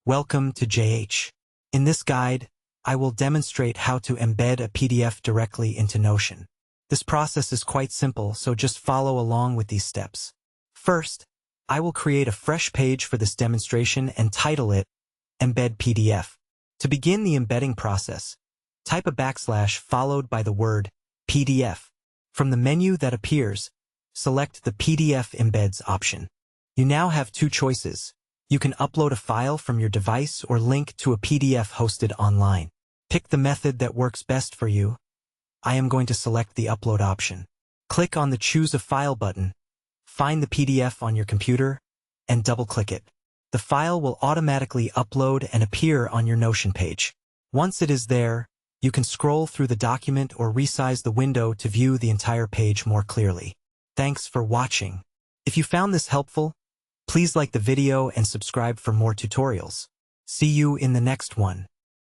Welcome to JH. In this guide, I will demonstrate how to embed a PDF directly into Notion. This process is quite simple, so just follow along with these steps. First, I will create a fresh page for this demonstration and title it Embed PDF. To begin the embedding process, type a / followed by the word PDF. From the menu that appears, select the PDF Embeds option. You now have two choices. You can upload a file from your device or link to a PDF hosted online. Pick the method that works best for you. I am going to select the upload option. Click on the Choose a File button, find the PDF on your computer, and double-click it. The file will automatically upload and appear on your Notion page. Once it is there, you can scroll through the document or resize the window to view the entire page more clearly. Thanks for watching. If you found this helpful, please like the video and subscribe for more tutorials. See you in the next one.